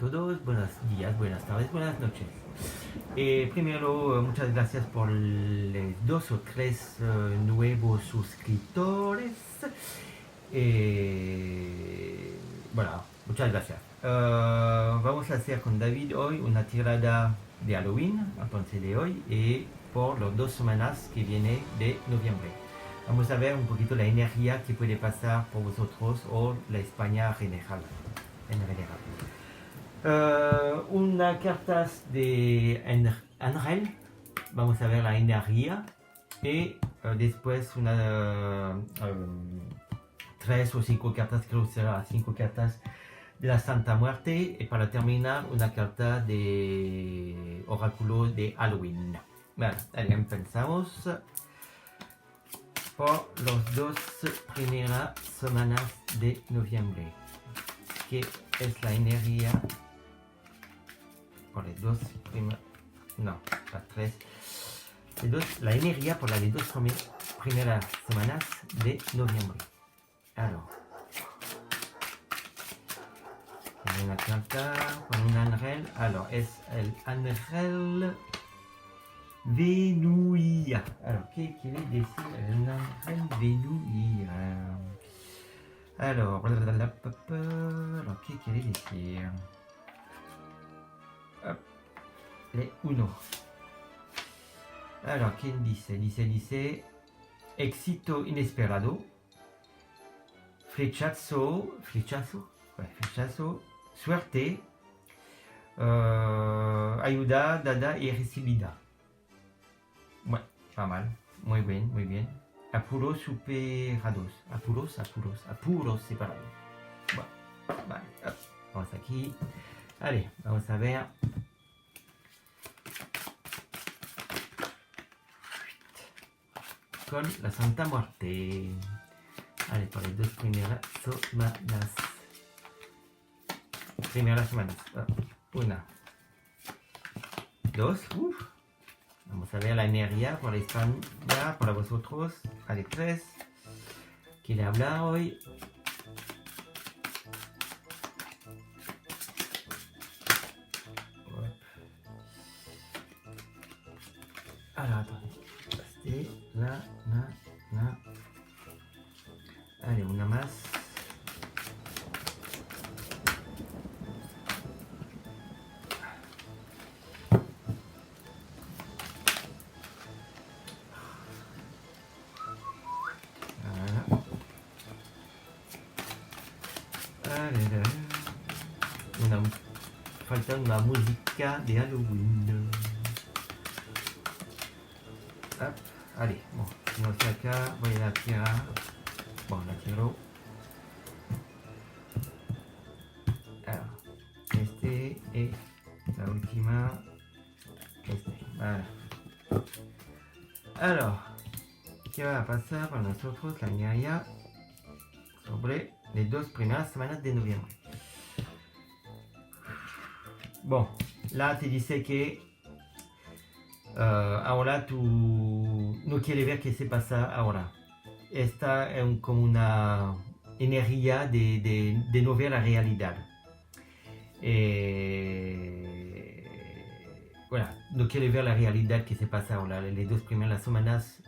todos, buenos días, buenas tardes, buenas noches. Primero, muchas gracias por los 2 o 3 nuevos suscriptores. Voilà, muchas gracias. Vamos a hacer con David hoy una tirada de Halloween, a partir de hoy, y por las 2 semanas que vienen de noviembre. Vamos a ver un poquito la energía que puede pasar por vosotros o la España general. Una carta de Ángel, vamos a ver la energía, y después una 3 o 5 cartas, creo que será 5 cartas de la Santa Muerte, y para terminar una carta de oráculo de Halloween. Bueno, allí empezamos por las 2 primeras semanas de noviembre, que es la energía por las 2 primeras, no, las 3, la energía por las 2 primeras semanas de noviembre. Alors, una carta con un ángel, alors es el ángel Venuia. Alors, ¿qué quiere decir el ángel Venuia? Alors, ¿qué quiere decir? Hop, le 1. Alors, ¿quién dice? Dice, éxito inesperado, flechazo, suerte, ayuda dada y recibida. Bueno, pas mal, muy bien. Apuros superados, apuros separados. Bueno, vale, hop, vamos aquí. Allez, vamos a ver. Con la Santa Muerte. Allez, por las 2 primeras semanas. 1, 2, vamos a ver la energía por España, para vosotros. Allez, 3. ¿Quiere hablar hoy? Alors, attendez. Là, là. Allez, una más. Falta una música de Halloween. Hop, allez, bon, sinon c'est acá, voy a la tirar. Bon, la tiro. Alors, este et la última. Voilà. Alors, ¿qué va a pasar para nosotros la energía sobre las 2 primeras semanas de noviembre? Bon, là te dice que ahora tú no quieres ver qué se pasa ahora. Esta es como una energía de no ver la realidad. Bueno, no quieres ver la realidad que se pasa ahora. Las 2 primeras semanas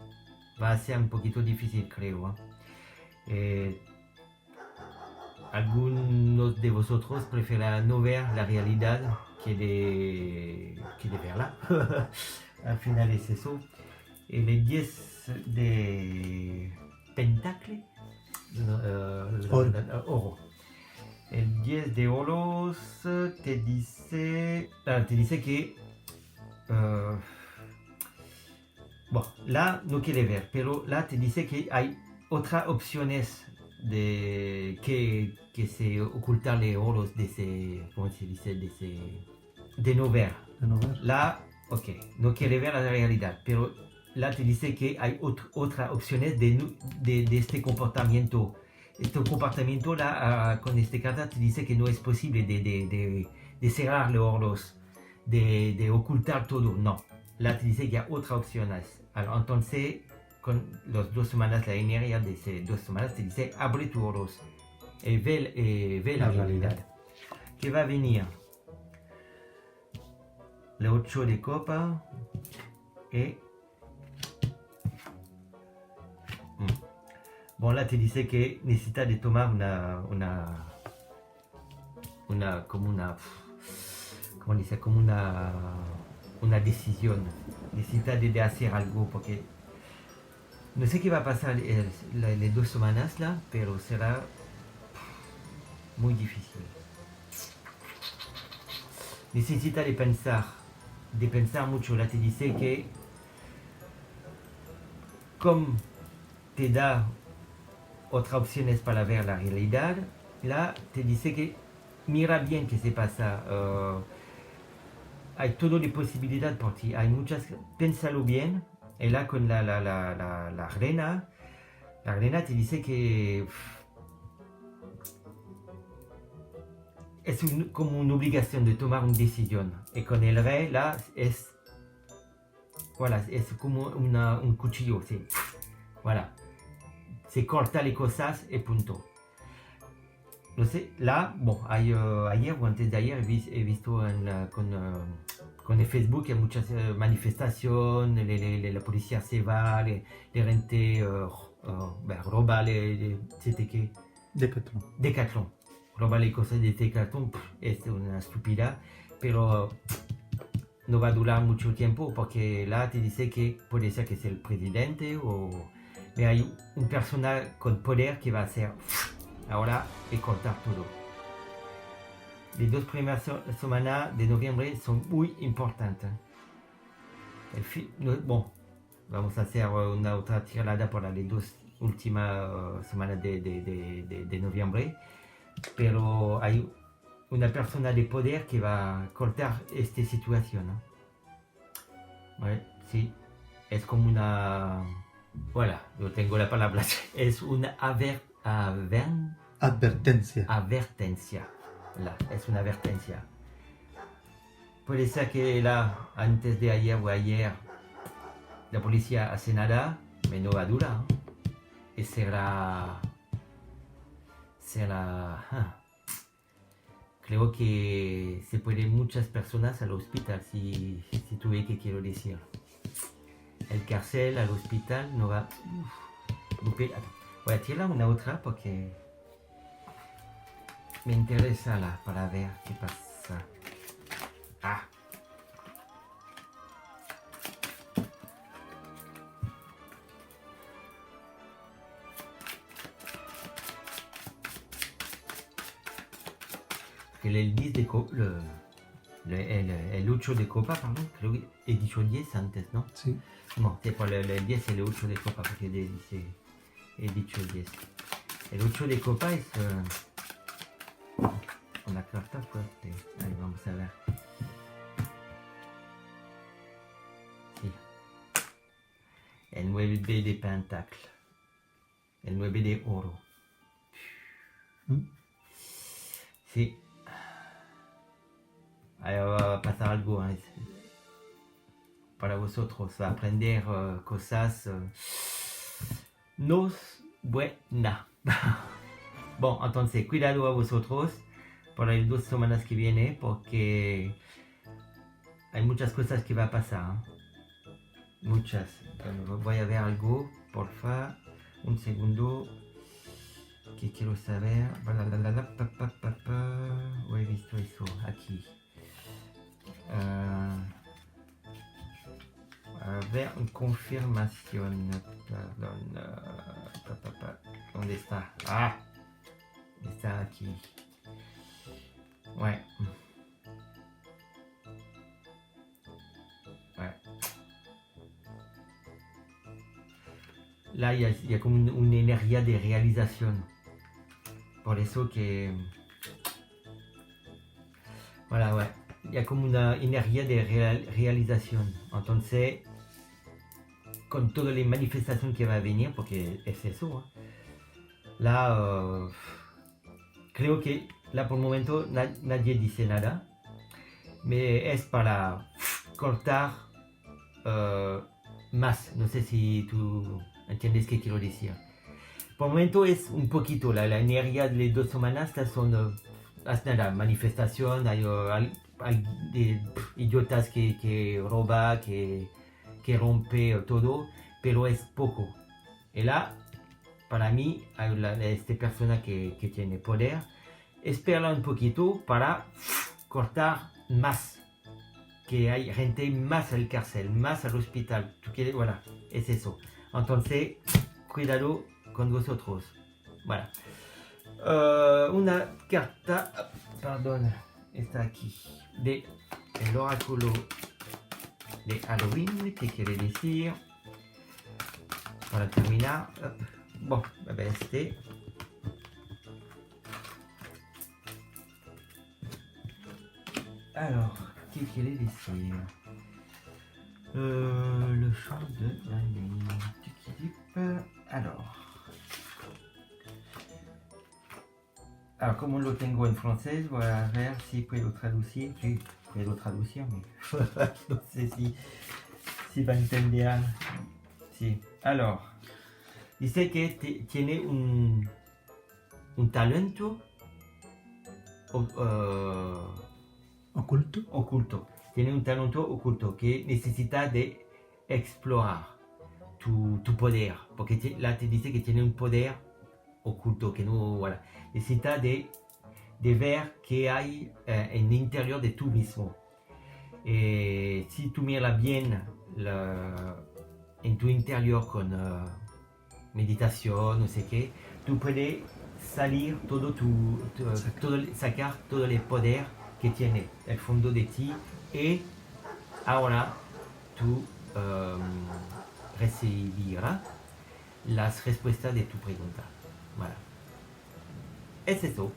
va a ser un poquito difícil, creo. Algunos de vosotros prefieren no ver la realidad que de verla. Al final es eso. El 10 de Pentacle, oro. El 10 de oros te dice que bueno, là no quiere ver, pero là te dice que hay otras opciones de que se ocultarle oros de ese, ¿cómo se dice? De no ver. Là, ok, no quiere ver la realidad, pero là te dice que hay otras opciones de este comportamiento. Este comportamiento là, con esta carta te dice que no es posible de cerrar los oros, de ocultar todo, no. Là te dice que hay otras opciones. Alors, entonces, con las 2 semanas, la energía de esas 2 semanas te dice, abre tus oros y ve la realidad. ¿Qué va a venir? el 8 de copa y... Bon, là te dice que necesita de tomar ¿cómo dice? Como una decisión. Necesita de hacer algo porque no sé qué va a pasar las 2 semanas là, pero será muy difícil. Necesita de pensar mucho. Là te dice que como te da otras opciones para ver la realidad, là te dice que mira bien qué se pasa. Hay todo de posibilidad por ti. Hay muchas. Piénsalo bien. Y là con la reina te dice que es como una obligación de tomar una decisión. Y con el rey là es como un cuchillo. ¿Sí? Voilà. Se corta las cosas y punto. No sé, là, bon, ayer o antes de ayer he visto con el Facebook hay muchas manifestaciones, la policía se va, la gente roba, ¿qué? Decathlon. Roba las cosas de Decathlon, es una estupidez, pero no va a durar mucho tiempo porque là te dice que puede ser que sea el presidente o hay una persona con poder que va a hacer ahora y cortar todo. Las 2 primeras semanas de noviembre son muy importantes. Bon, vamos a hacer una otra tirada para las 2 últimas semanas de noviembre, pero hay una persona de poder que va a cortar esta situación, ¿no? Ouais, sí, es como una... Voilà, yo tengo la palabra. Es una Advertencia. advertencia. Es una advertencia. Puede ser que antes de ayer o ayer, la policía hace nada, pero no va a durar. Y será... Creo que se pueden muchas personas al hospital, si tú ves qué quiero decir. El cárcel al hospital no va... Voy a tirar una otra porque me interesa para ver qué pasa. El 10 de copa, el 8 de copa, perdón, creo que he dicho 10 antes, ¿no? Sí. No, c'est pas el 10 y el 8 de copa, porque he dicho 10. El 8 de copa es una carta fuerte. Ahí vamos a ver. Sí. El 9 de pentacle. El 9 de oro. Sí. Ahí va a pasar algo para vosotros, a aprender cosas no buenas. Bon, entonces cuidado a vosotros para las 2 semanas que vienen porque hay muchas cosas que va a pasar. Muchas. Voy a ver algo, porfa. Un segundo. Que quiero saber. ¿O he visto eso? Aquí. A ver, una confirmación. Perdón. ¿Dónde está? Está aquí. Ouais. Là, il y a comme une énergie de réalisation. Por eso que... Voilà, ouais. Il y a como una energía de realización. Entonces, con todas las manifestaciones que va a venir, porque es eso, là, creo que là por el momento nadie dice nada, pero es para cortar más. No sé si tú entiendes qué quiero decir. Por el momento es un poquito, la energía de las 2 semanas son... nada, manifestación, hay hay idiotas que roba, que rompe todo, pero es poco. Y là, para mí, hay esta persona que tiene poder, espera un poquito para cortar más. Que hay gente más al cárcel, más al hospital. ¿Tú quieres? Voilà, es eso. Entonces, cuidado con vosotros. Voilà. Una carta, perdón, está aquí, de el oráculo de Halloween, que quiere decir, para terminar, bon, este. Alors, qu'est-ce qu'il est laissé le chant de l'année. Alors, como lo tengo en francés, voy a ver si puedo traducir. Sí, puedo traducir, mais no sé si va a entender. Sí, alors, dice que tiene un talento oculto. Tiene un talento oculto que necesita de explorar tu poder, porque là te dice que tiene un poder oculto que no, voilà. Necesita de ver qué hay en el interior de tú mismo. Si tú miras bien en tu interior con meditación, no sé qué, tú puedes salir sacar todo el poder que tiene el fondo de ti y ahora tú recibirás las respuestas de tu pregunta. Voilà. Es eso.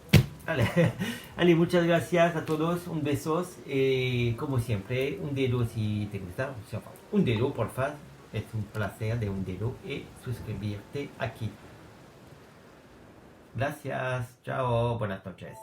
Allez, muchas gracias a todos, un besos y como siempre, un dedo si te gusta, un dedo por favor, es un placer de un dedo y suscribirte aquí. Gracias, chao, buenas noches.